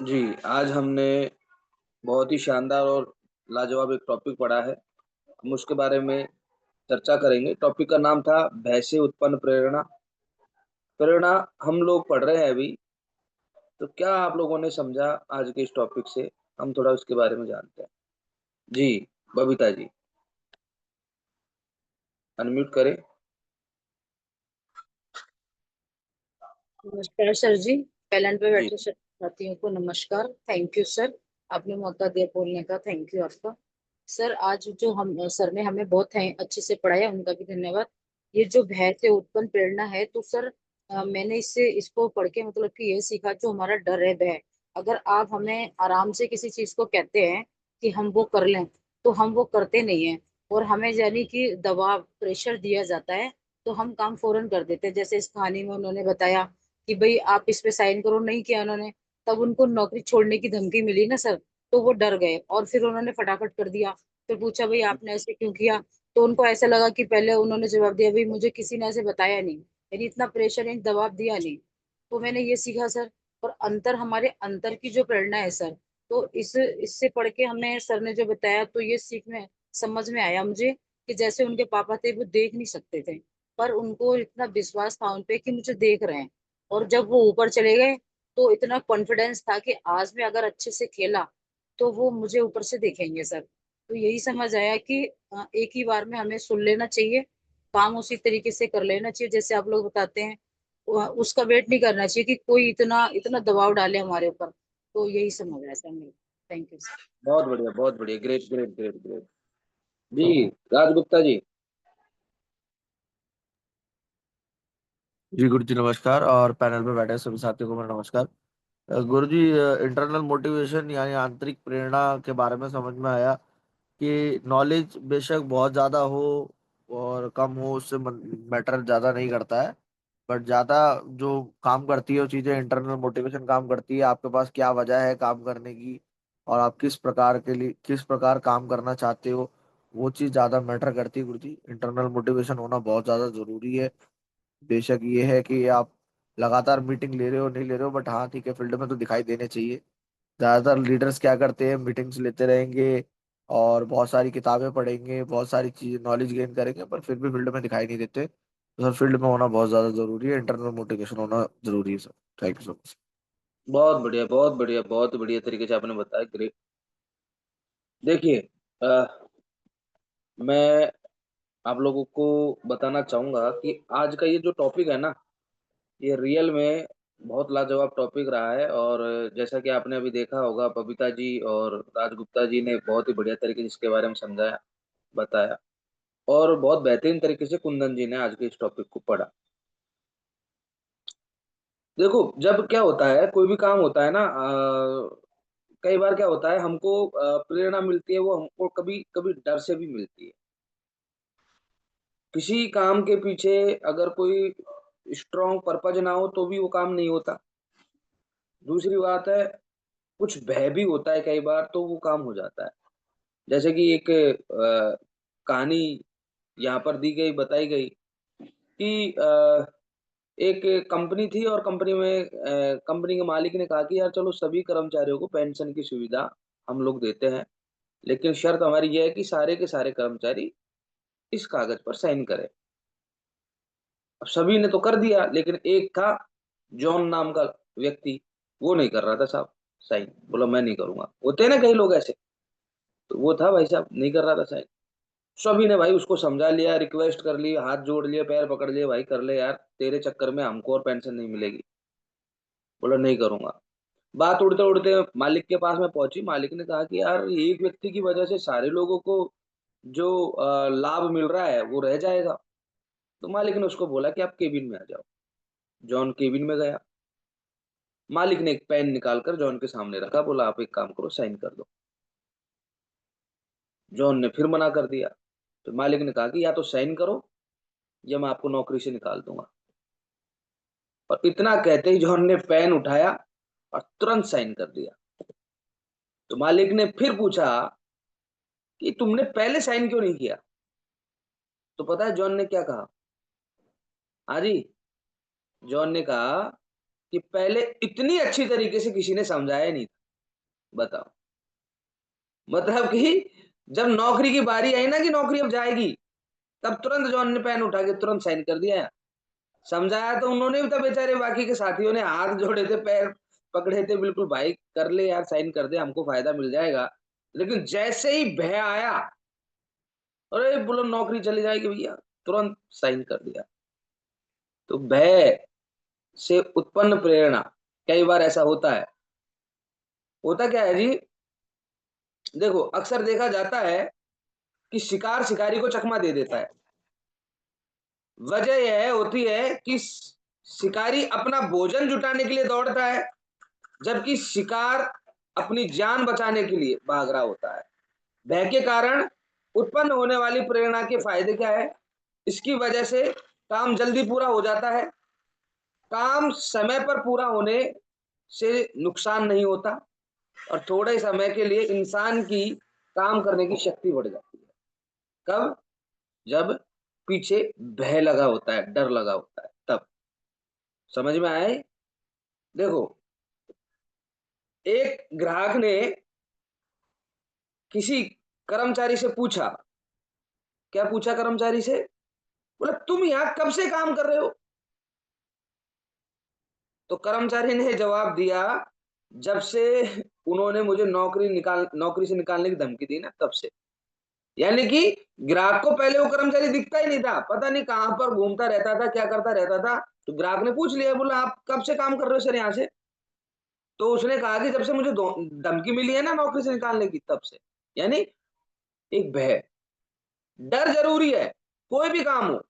जी, आज हमने बहुत ही शानदार और लाजवाब एक टॉपिक पढ़ा है। हम उसके बारे में चर्चा करेंगे। टॉपिक का नाम था भय से उत्पन्न प्रेरणा। प्रेरणा हम लोग पढ़ रहे हैं अभी, तो क्या आप लोगों ने समझा आज के इस टॉपिक से? हम थोड़ा उसके बारे में जानते हैं। जी, बबीता जी, अनम्यूट करें। नमस्कार सर जी। पैनल पे जी, बैठे साथियों को नमस्कार। थैंक यू सर, आपने मौका दिया बोलने का। थैंक यू आपका। सर आज जो हम सर ने हमें बहुत अच्छे से पढ़ाया, उनका भी धन्यवाद। ये जो भय से उत्पन्न प्रेरणा है, तो सर मैंने इसको पढ़ के मतलब कि ये सीखा, जो हमारा डर है, भय, अगर आप हमें आराम से किसी चीज को कहते हैं कि हम वो कर लें, तो हम वो करते नहीं है। और हमें यानी कि दबाव, प्रेशर दिया जाता है, तो हम काम फौरन कर देते हैं। जैसे इस कहानी में उन्होंने बताया कि भाई आप इस पे साइन करो, नहीं किया उन्होंने, तब उनको नौकरी छोड़ने की धमकी मिली ना सर, तो वो डर गए और फिर उन्होंने फटाफट कर दिया। फिर पूछा भाई आपने ऐसे क्यों किया, तो उनको ऐसा लगा कि पहले उन्होंने जवाब दिया भाई मुझे किसी ने ऐसे बताया नहीं, यानी इतना प्रेशर, यानी दबाव दिया नहीं। तो मैंने ये सीखा सर। और अंतर, हमारे अंतर की जो प्रेरणा है सर, तो इससे पढ़ के हमें सर ने जो बताया, तो ये सीख में समझ में आया मुझे कि जैसे उनके पापा थे, वो देख नहीं सकते थे, पर उनको इतना विश्वास था उन पे कि मुझे देख रहे हैं। और जब वो ऊपर चले गए, तो इतना कॉन्फिडेंस था कि आज मैं अगर अच्छे से खेला, तो वो मुझे ऊपर से देखेंगे सर। तो यही समझ आया कि एक ही बार में हमें सुन लेना चाहिए, काम उसी तरीके से कर लेना चाहिए जैसे आप लोग बताते हैं। उसका वेट नहीं करना चाहिए कि कोई इतना इतना दबाव डाले हमारे ऊपर। तो यही समझ आया सर मेरे। Thank you sir. बहुत बढ़िया। Great, great, great, great. जी, राजगुप्ता जी। जी गुरु जी नमस्कार, और पैनल पे बैठे सभी साथियों को मेरा नमस्कार। गुरु जी, इंटरनल मोटिवेशन यानी आंतरिक प्रेरणा के बारे में समझ में आया कि नॉलेज बेशक बहुत ज़्यादा हो और कम हो, उससे मैटर ज़्यादा नहीं करता है। बट ज़्यादा जो काम करती है वो चीज़ें, इंटरनल मोटिवेशन काम करती है, आपके पास क्या वजह है काम करने की और आप किस प्रकार के लिए किस प्रकार काम करना चाहते हो, वो चीज़ ज़्यादा मैटर करती है। गुरु जी, इंटरनल मोटिवेशन होना बहुत ज़्यादा ज़रूरी है। बेशक ये है कि आप लगातार मीटिंग ले रहे हो नहीं ले रहे हो, बट हाँ ठीक है, फील्ड में तो दिखाई देने चाहिए। ज्यादातर लीडर्स क्या करते हैं, मीटिंग्स लेते रहेंगे और बहुत सारी किताबें पढ़ेंगे, बहुत सारी चीज नॉलेज गेन करेंगे, पर फिर भी फील्ड में दिखाई नहीं देते। तो सर, फील्ड में होना बहुत ज्यादा जरूरी है, इंटरनल मोटिवेशन होना जरूरी है sir. Thank you so much. बहुत बढ़िया, बहुत बढ़िया, बहुत बढ़िया तरीके से आपने बताया। ग्रेट। देखिए, मैं आप लोगों को बताना चाहूँगा कि आज का ये जो टॉपिक है ना, ये रियल में बहुत लाजवाब टॉपिक रहा है। और जैसा कि आपने अभी देखा होगा, बबीता जी और राजगुप्ता जी ने बहुत ही बढ़िया तरीके से इसके बारे में समझाया, बताया। और बहुत बेहतरीन तरीके से कुंदन जी ने आज के इस टॉपिक को पढ़ा। देखो, जब क्या होता है, कोई भी काम होता है ना, कई बार क्या होता है, हमको प्रेरणा मिलती है, वो हमको कभी-कभी डर से भी मिलती है। किसी काम के पीछे अगर कोई स्ट्रॉन्ग पर्पज़ ना हो, तो भी वो काम नहीं होता। दूसरी बात है, कुछ भय भी होता है कई बार, तो वो काम हो जाता है। जैसे कि एक कहानी यहाँ पर दी गई, बताई गई कि एक कंपनी थी और कंपनी के मालिक ने कहा कि यार चलो, सभी कर्मचारियों को पेंशन की सुविधा हम लोग देते हैं, लेकिन शर्त हमारी ये है कि सारे के सारे कर्मचारी इस कागज़ पर साइन करें। अब सभी ने तो कर दिया, लेकिन एक था, जॉन नाम का व्यक्ति, वो नहीं कर रहा था साहब साइन। बोला मैं नहीं करूँगा। होते हैं ना कई लोग ऐसे, तो वो था भाई साहब, नहीं कर रहा था साइन। सभी ने भाई उसको समझा लिया, रिक्वेस्ट कर ली, हाथ जोड़ लिए, पैर पकड़ लिए, भाई कर ले यार, तेरे चक्कर में हमको और पेंशन नहीं मिलेगी। बोला नहीं करूँगा। बात उड़ते-उड़ते मालिक के पास में पहुँची। मालिक ने कहा कि यार, एक व्यक्ति की वजह से सारे लोगों को जो लाभ मिल रहा है वो रह जाएगा। तो मालिक ने उसको बोला कि आप केबिन में आ जाओ। जॉन केबिन में गया। मालिक ने एक पेन निकाल कर जॉन के सामने रखा, बोला आप एक काम करो, साइन कर दो। जॉन ने फिर मना कर दिया। तो मालिक ने कहा कि या तो साइन करो, या मैं आपको नौकरी से निकाल दूँगा। और इतना कहते ही जॉन ने पेन उठाया और तुरंत साइन कर दिया। तो मालिक ने फिर पूछा कि तुमने पहले साइन क्यों नहीं किया? तो पता है जॉन ने क्या कहा? हाँ जी, जॉन ने कहा कि पहले इतनी अच्छी तरीके से किसी ने समझाया नहीं था। बताओ। मतलब कि जब नौकरी की बारी आई ना कि नौकरी अब जाएगी, तब तुरंत जॉन ने पेन उठा के तुरंत साइन कर दिया। समझाया तो उन्होंने भी था, बेचारे बाकी के साथियों ने हाथ जोड़े थे, पैर पकड़े थे, बिल्कुल भाई कर ले यार, साइन कर दे, हमको फायदा मिल जाएगा। लेकिन जैसे ही भय आया, अरे बोलो नौकरी चली जाएगी भैया, तुरंत साइन कर दिया। तो भय से उत्पन्न प्रेरणा, कई बार ऐसा होता है। होता क्या है जी, देखो अक्सर देखा जाता है कि शिकार शिकारी को चकमा दे देता है। वजह यह होती है कि शिकारी अपना भोजन जुटाने के लिए दौड़ता है, जबकि शिकार अपनी जान बचाने के लिए भाग रहा होता है। भय के कारण उत्पन्न होने वाली प्रेरणा के फायदे क्या है? इसकी वजह से काम जल्दी पूरा हो जाता है, काम समय पर पूरा होने से नुकसान नहीं होता, और थोड़े समय के लिए इंसान की काम करने की शक्ति बढ़ जाती है। कब? जब पीछे भय लगा होता है, डर लगा होता है, तब। समझ में आए? देखो, एक ग्राहक ने किसी कर्मचारी से पूछा, क्या पूछा कर्मचारी से? बोला तुम यहां कब से काम कर रहे हो? तो कर्मचारी ने जवाब दिया, जब से उन्होंने मुझे नौकरी से निकालने की धमकी दी ना, तब से। यानी कि ग्राहक को पहले वो कर्मचारी दिखता ही नहीं था, पता नहीं कहां पर घूमता रहता था, क्या करता रहता था। तो ग्राहक ने पूछ लिया, बोला आप कब से काम कर रहे हो सर यहाँ से? तो उसने कहा कि जब से मुझे धमकी मिली है ना नौकरी से निकालने की, तब से। यानी एक भय, डर जरूरी है, कोई भी काम हो,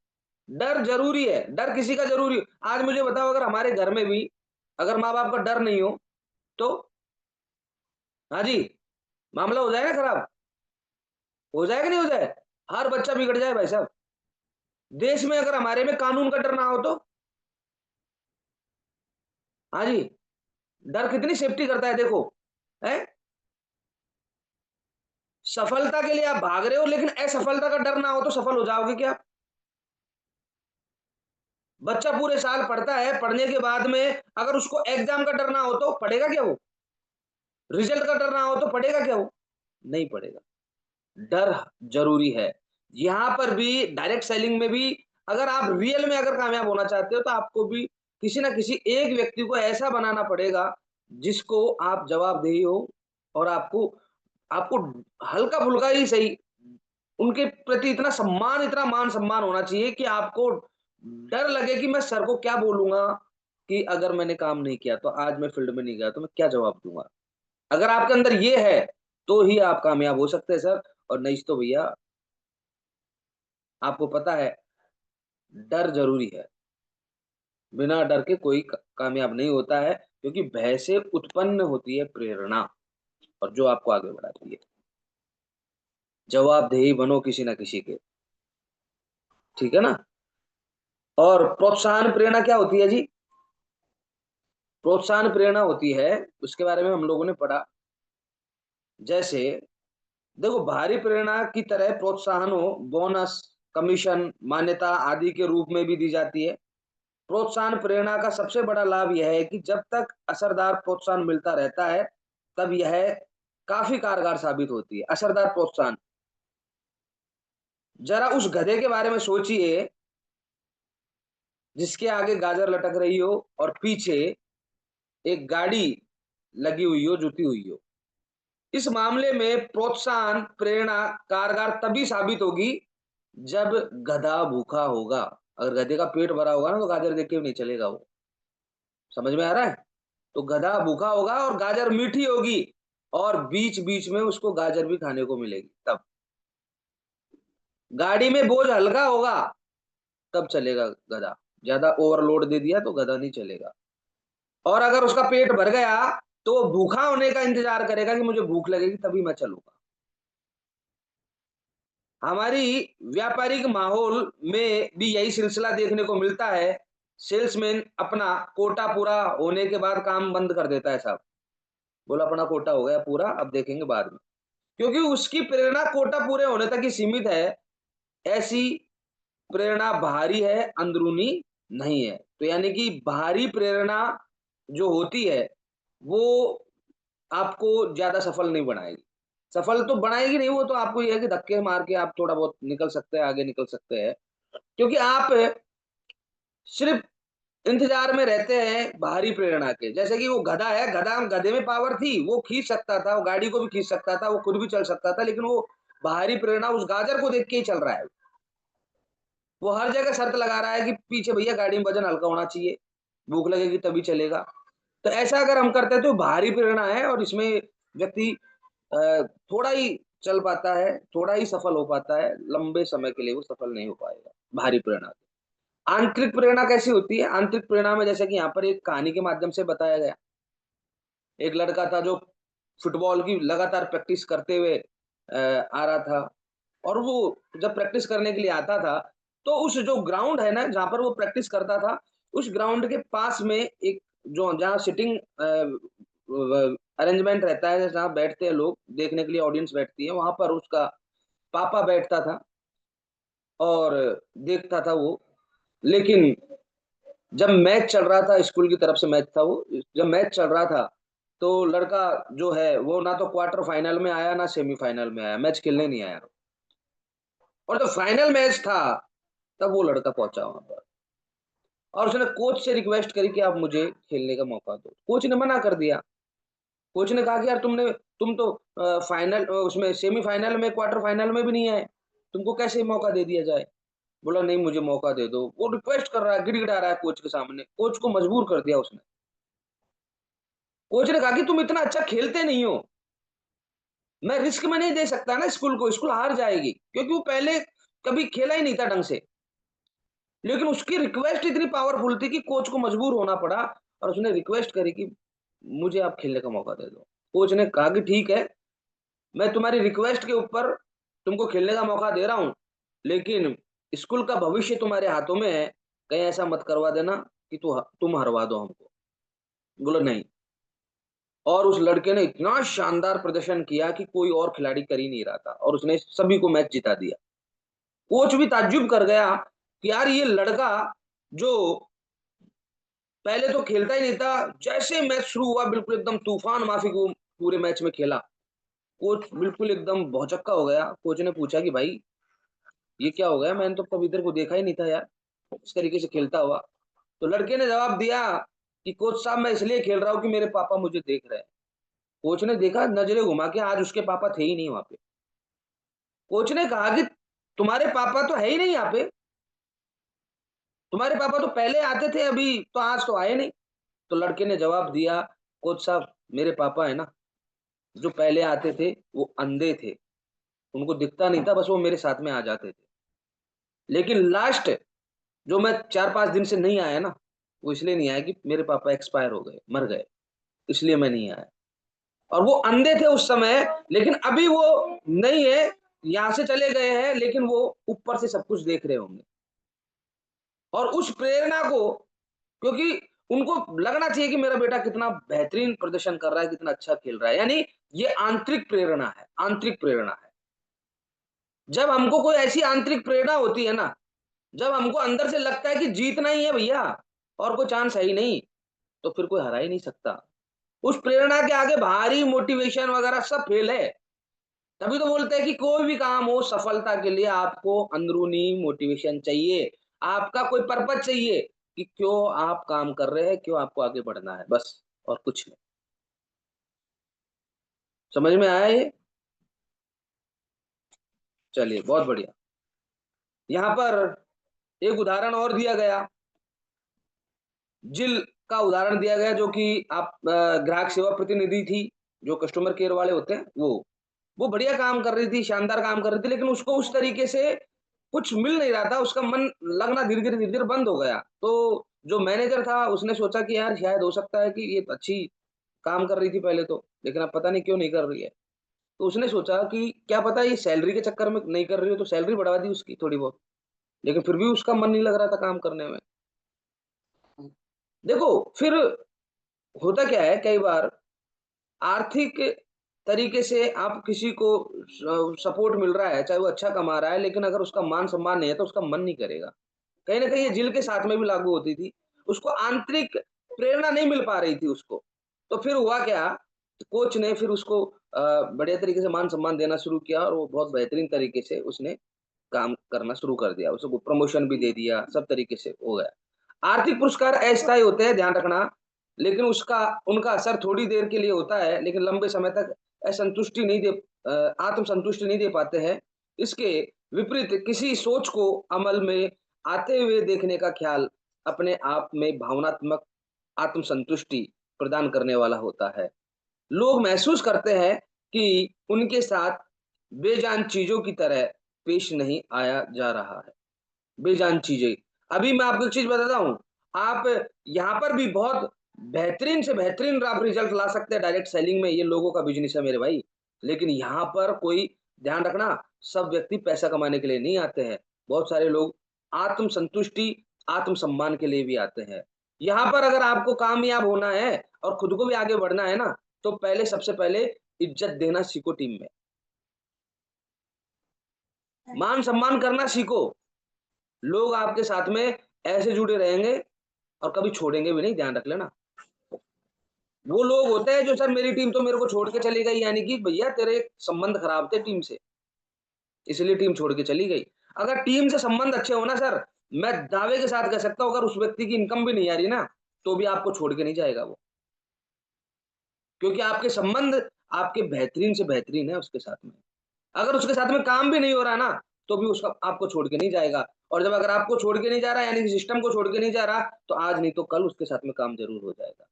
डर जरूरी है, डर किसी का जरूरी हो। आज मुझे बताओ, अगर हमारे घर में भी अगर माँ बाप का डर नहीं हो, तो हाँ जी, मामला हो जाएगा खराब, हो जाएगा नहीं हो जाए, हर बच्चा बिगड़ जाए भाई साहब। देश में अगर हमारे में कानून का डर ना हो तो, हाँ जी, डर कितनी सेफ्टी करता है देखो, है। सफलता के लिए आप भाग रहे हो, लेकिन असफलता का डर ना हो तो सफल हो जाओगे क्या? बच्चा पूरे साल पढ़ता है, पढ़ने के बाद में अगर उसको एग्जाम का डर ना हो तो पढ़ेगा क्या वो? रिजल्ट का डर ना हो तो पढ़ेगा क्या वो? नहीं पढ़ेगा। डर जरूरी है। यहां पर भी डायरेक्ट सेलिंग में भी, अगर आप रियल में अगर कामयाब होना चाहते हो, तो आपको भी किसी ना किसी एक व्यक्ति को ऐसा बनाना पड़ेगा जिसको आप जवाबदेही हो, और आपको आपको हल्का फुल्का ही सही, उनके प्रति इतना सम्मान, इतना मान सम्मान होना चाहिए कि आपको डर लगे कि मैं सर को क्या बोलूंगा, कि अगर मैंने काम नहीं किया तो, आज मैं फील्ड में नहीं गया तो मैं क्या जवाब दूंगा। अगर आपके अंदर ये है, तो ही आप कामयाब हो सकते हैं सर। और नहीं तो भैया, आपको पता है, डर जरूरी है। बिना डर के कोई कामयाब नहीं होता है, क्योंकि भय से उत्पन्न होती है प्रेरणा, और जो आपको आगे बढ़ाती है। जवाबदेही बनो किसी ना किसी के, ठीक है ना। और प्रोत्साहन प्रेरणा क्या होती है जी? प्रोत्साहन प्रेरणा होती है, उसके बारे में हम लोगों ने पढ़ा। जैसे देखो, बाहरी प्रेरणा की तरह प्रोत्साहनों, बोनस, कमीशन, मान्यता आदि के रूप में भी दी जाती है। प्रोत्साहन प्रेरणा का सबसे बड़ा लाभ यह है कि जब तक असरदार प्रोत्साहन मिलता रहता है, तब यह काफी कारगर साबित होती है। असरदार प्रोत्साहन, जरा उस गधे के बारे में सोचिए जिसके आगे गाजर लटक रही हो और पीछे एक गाड़ी लगी हुई हो, जुटी हुई हो। इस मामले में प्रोत्साहन प्रेरणा कारगर तभी साबित होगी जब गधा भूखा होगा। अगर गधे का पेट भरा होगा ना, तो गाजर देख के भी नहीं चलेगा वो। समझ में आ रहा है? तो गधा भूखा होगा और गाजर मीठी होगी, और बीच बीच में उसको गाजर भी खाने को मिलेगी तब। गाड़ी में बोझ हल्का होगा, तब चलेगा गधा। ज्यादा ओवरलोड दे दिया तो गधा नहीं चलेगा। और अगर उसका पेट भर गया, तो वो भूखा होने का इंतजार करेगा कि मुझे भूख लगेगी तभी मैं चलूंगा। हमारी व्यापारिक माहौल में भी यही सिलसिला देखने को मिलता है। सेल्समैन अपना कोटा पूरा होने के बाद काम बंद कर देता है साहब। बोला अपना कोटा हो गया पूरा, अब देखेंगे बाद में। क्योंकि उसकी प्रेरणा कोटा पूरे होने तक ही सीमित है। ऐसी प्रेरणा बाहरी है, अंदरूनी नहीं है। तो यानी कि बाहरी प्रेरणा जो होती है, वो आपको ज्यादा सफल नहीं बनाएगी। सफल तो बनाएगी नहीं, वो तो आपको ये है कि धक्के मार के आप थोड़ा बहुत निकल सकते हैं, आगे निकल सकते हैं। क्योंकि आप सिर्फ इंतजार में रहते हैं बाहरी प्रेरणा के। जैसे कि वो गधा है, गधे में पावर थी, वो खींच सकता था, वो गाड़ी को भी खींच सकता था, वो खुद भी चल सकता था, लेकिन वो बाहरी प्रेरणा उस गाजर को देख के ही चल रहा है। वो हर जगह शर्त लगा रहा है कि पीछे भैया गाड़ी में वजन हल्का होना चाहिए, भूख लगेगी तभी चलेगा। तो ऐसा अगर हम करते हैं तो बाहरी प्रेरणा है, और इसमें व्यक्ति थोड़ा ही चल पाता है, थोड़ा ही सफल हो पाता है, लंबे समय के लिए वो सफल नहीं हो पाएगा बाहरी प्रेरणा से। आंतरिक प्रेरणा कैसी होती है? आंतरिक प्रेरणा में जैसे कि यहाँ पर एक कहानी के माध्यम से बताया गया। एक लड़का था जो फुटबॉल की लगातार प्रैक्टिस करते हुए आ रहा था, और वो जब प्रैक्टिस करने के लिए आता था, तो उस जो ग्राउंड है ना, जहाँ पर वो प्रैक्टिस करता था, उस ग्राउंड के पास में एक जो जहाँ सिटिंग अरेंजमेंट रहता है, जहाँ बैठते हैं लोग देखने के लिए, ऑडियंस बैठती है, वहां पर उसका पापा बैठता था और देखता था वो। लेकिन जब मैच चल रहा था, स्कूल की तरफ से मैच था वो, जब मैच चल रहा था, तो लड़का जो है वो ना तो क्वार्टर फाइनल में आया, ना सेमीफाइनल में आया, मैच खेलने नहीं आया। और जब फाइनल मैच था, तब वो लड़का पहुंचा वहां पर, और उसने कोच से रिक्वेस्ट करी कि आप मुझे खेलने का मौका दो। कोच ने मना कर दिया। कोच ने कहा कि यार तुम तो फाइनल उसमें सेमीफाइनल में, क्वार्टर फाइनल में भी नहीं आए, तुमको कैसे मौका दे दिया जाए? बोला नहीं, मुझे मौका दे दो। वो रिक्वेस्ट कर रहा है, गिड़गिड़ा रहा है कोच के सामने। कोच को मजबूर कर दिया उसने। कोच ने कहा कि तुम इतना अच्छा खेलते नहीं हो, मैं रिस्क में नहीं दे सकता ना स्कूल को, स्कूल हार जाएगी, क्योंकि वो पहले कभी खेला ही नहीं था ढंग से। लेकिन उसकी रिक्वेस्ट इतनी पावरफुल थी कि कोच को मजबूर होना पड़ा, और उसने रिक्वेस्ट करी कि मुझे आप खेलने का मौका दे दो। कोच ने कहा कि ठीक है, मैं तुम्हारी रिक्वेस्ट के ऊपर तुमको खेलने का मौका दे रहा हूं, लेकिन स्कूल का भविष्य तुम्हारे हाथों में है, कहीं ऐसा मत करवा देना कि तुम हरवा दो हमको। बोला नहीं। और उस लड़के ने इतना शानदार प्रदर्शन किया कि कोई और खिलाड़ी कर ही नहीं रहा था, और उसने सभी को मैच जिता दिया। कोच भी ताज्जुब कर गया कि यार ये लड़का जो पहले तो खेलता ही नहीं था, जैसे मैच शुरू हुआ बिल्कुल एकदम तूफान माफिक वो पूरे मैच में खेला। कोच बिल्कुल एकदम भौचक्का हो गया। कोच ने पूछा कि भाई ये क्या हो गया, मैंने तो कभी इधर को देखा ही नहीं था यार, इस तरीके से खेलता हुआ। तो लड़के ने जवाब दिया कि कोच साहब, मैं इसलिए खेल रहा हूँ कि मेरे पापा मुझे देख रहे हैं। कोच ने देखा, नजरें घुमा के, आज उसके पापा थे ही नहीं वहां पे। कोच ने कहा कि तुम्हारे पापा तो है ही नहीं यहाँ पे, तुम्हारे पापा तो पहले आते थे, अभी तो आज तो आए नहीं। तो लड़के ने जवाब दिया, कोच साहब, मेरे पापा है ना, जो पहले आते थे वो अंधे थे, उनको दिखता नहीं था, बस वो मेरे साथ में आ जाते थे। लेकिन लास्ट जो मैं 4-5 दिन से नहीं आया ना, वो इसलिए नहीं आया कि मेरे पापा एक्सपायर हो गए, मर गए, इसलिए मैं नहीं आया। और वो अंधे थे उस समय, लेकिन अभी वो नहीं है, यहाँ से चले गए हैं, लेकिन वो ऊपर से सब कुछ देख रहे होंगे। और उस प्रेरणा को, क्योंकि उनको लगना चाहिए कि मेरा बेटा कितना बेहतरीन प्रदर्शन कर रहा है, कितना अच्छा खेल रहा है, यानी ये आंतरिक प्रेरणा है, आंतरिक प्रेरणा है। जब हमको कोई ऐसी आंतरिक प्रेरणा होती है ना, जब हमको अंदर से लगता है कि जीतना ही है भैया, और कोई चांस है ही नहीं, तो फिर कोई हरा ही नहीं सकता। उस प्रेरणा के आगे बाहरी मोटिवेशन वगैरह सब फेल है। तभी तो बोलते हैं कि कोई भी काम हो सफलता के लिए आपको अंदरूनी मोटिवेशन चाहिए। आपका कोई पर्पज चाहिए कि क्यों आप काम कर रहे हैं, क्यों आपको आगे बढ़ना है, बस, और कुछ नहीं। समझ में आया ये? चलिए, बहुत बढ़िया। यहाँ पर एक उदाहरण और दिया गया, जिल का उदाहरण दिया गया, जो कि आप ग्राहक सेवा प्रतिनिधि थी, जो कस्टमर केयर वाले होते हैं वो बढ़िया काम कर रही थी, शानदार काम कर रही थी, लेकिन उसको उस तरीके से कुछ मिल नहीं रहा था, उसका मन लगना धीरे-धीरे बंद हो गया। तो जो मैनेजर था उसने सोचा कि यार शायद हो सकता है कि ये अच्छी काम कर रही थी पहले तो, लेकिन अब पता नहीं क्यों नहीं कर रही है। तो उसने सोचा कि क्या पता ये सैलरी के चक्कर में नहीं कर रही हो, तो सैलरी बढ़ा दी उसकी थोड़ी बहुत, लेकिन फिर भी उसका मन नहीं लग रहा था काम करने में। देखो, फिर होता क्या है कई बार, आर्थिक तरीके से आप किसी को सपोर्ट मिल रहा है, चाहे वो अच्छा कमा रहा है, लेकिन अगर उसका मान सम्मान नहीं है तो उसका मन नहीं करेगा। कहीं ना कहीं ये जिल के साथ में भी लागू होती थी। उसको आंतरिक प्रेरणा नहीं मिल पा रही थी उसको। तो फिर हुआ क्या कोच ने फिर उसको बढ़िया तरीके से मान सम्मान देना शुरू किया और वो बहुत बेहतरीन तरीके से उसने काम करना शुरू कर दिया। उसको प्रमोशन भी दे दिया, सब तरीके से हो गया। आर्थिक पुरस्कार अस्थायी होते हैं, ध्यान रखना, लेकिन उसका उनका असर थोड़ी देर के लिए होता है, लेकिन लंबे समय तक असंतुष्टि नहीं दे आत्मसंतुष्टि नहीं दे पाते हैं। इसके विपरीत किसी सोच को अमल में आते हुए देखने का ख्याल अपने आप में भावनात्मक आत्मसंतुष्टि प्रदान करने वाला होता है। लोग महसूस करते हैं कि उनके साथ बेजान चीज़ों की तरह पेश नहीं आया जा रहा है। बेजान चीज़ें। अभी मैं आपको एक चीज़ बताता हूँ, आप यहाँ पर भी बहुत बेहतरीन से बेहतरीन आप रिज़ल्ट ला सकते हैं डायरेक्ट सेलिंग में, ये लोगों का बिज़नेस है मेरे भाई। लेकिन यहाँ पर कोई ध्यान रखना, सब व्यक्ति पैसा कमाने के लिए नहीं आते हैं। बहुत सारे लोग आत्म-संतुष्टि, आत्म-सम्मान के लिए भी आते हैं। यहाँ पर अगर आपको कामयाब होना है और खुद को भी आगे बढ़ना है ना, तो पहले सबसे पहले इज़्ज़त देना सीखो टीम में। मान-सम्मान करना सीखो। लोग आपके साथ में ऐसे जुड़े रहेंगे और कभी छोड़ेंगे भी नहीं, ध्यान रख लेना। वो लोग होते हैं जो सर मेरी टीम तो मेरे को छोड़ के चली गई, यानी कि भैया तेरे संबंध खराब थे टीम से, इसलिए टीम छोड़ के चली गई। अगर टीम से संबंध अच्छे हो ना सर, मैं दावे के साथ कह सकता हूँ अगर उस व्यक्ति की इनकम भी नहीं आ रही ना, तो भी आपको छोड़ के नहीं जाएगा वो। क्योंकि आपके संबंध आपके बेहतरीन से बेहतरीन है उसके साथ में। अगर उसके साथ में काम भी नहीं हो रहा ना, तो भी उसका आपको छोड़ के नहीं जाएगा। और जब अगर आपको छोड़ के नहीं जा रहा, यानी कि सिस्टम को छोड़ के नहीं जा रहा, तो आज नहीं तो कल उसके साथ में काम ज़रूर हो जाएगा।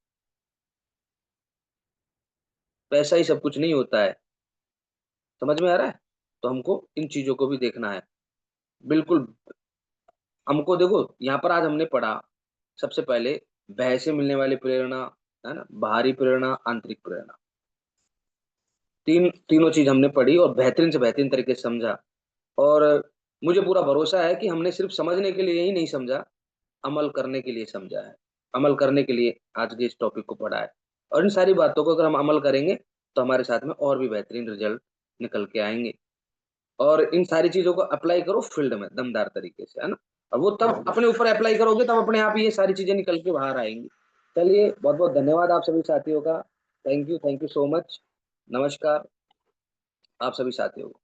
पैसा ही सब कुछ नहीं होता है, समझ में आ रहा है? तो हमको इन चीज़ों को भी देखना है। बिल्कुल, हमको देखो यहाँ पर आज हमने पढ़ा, सबसे पहले भय से मिलने वाली प्रेरणा, है ना? बाहरी प्रेरणा, आंतरिक प्रेरणा। तीनों चीज़ हमने पढ़ी और बेहतरीन से बेहतरीन तरीके से समझा। और मुझे पूरा भरोसा है कि हमने सिर्फ़ समझने के लिए ही नहीं समझा, अमल करने के लिए समझा है। अमल करने के लिए आज के इस टॉपिक को पढ़ा है। और इन सारी बातों को अगर हम अमल करेंगे, तो हमारे साथ में और भी बेहतरीन रिज़ल्ट निकल के आएँगे। और इन सारी चीज़ों को अप्लाई करो फील्ड में दमदार तरीके से, है ना? और वो तब अपने ऊपर अप्लाई करोगे तब अपने आप ही ये सारी चीज़ें निकल के बाहर आएँगी। चलिए, बहुत-बहुत धन्यवाद आप सभी साथियों का। Thank you so much. नमस्कार आप सभी साथियों को।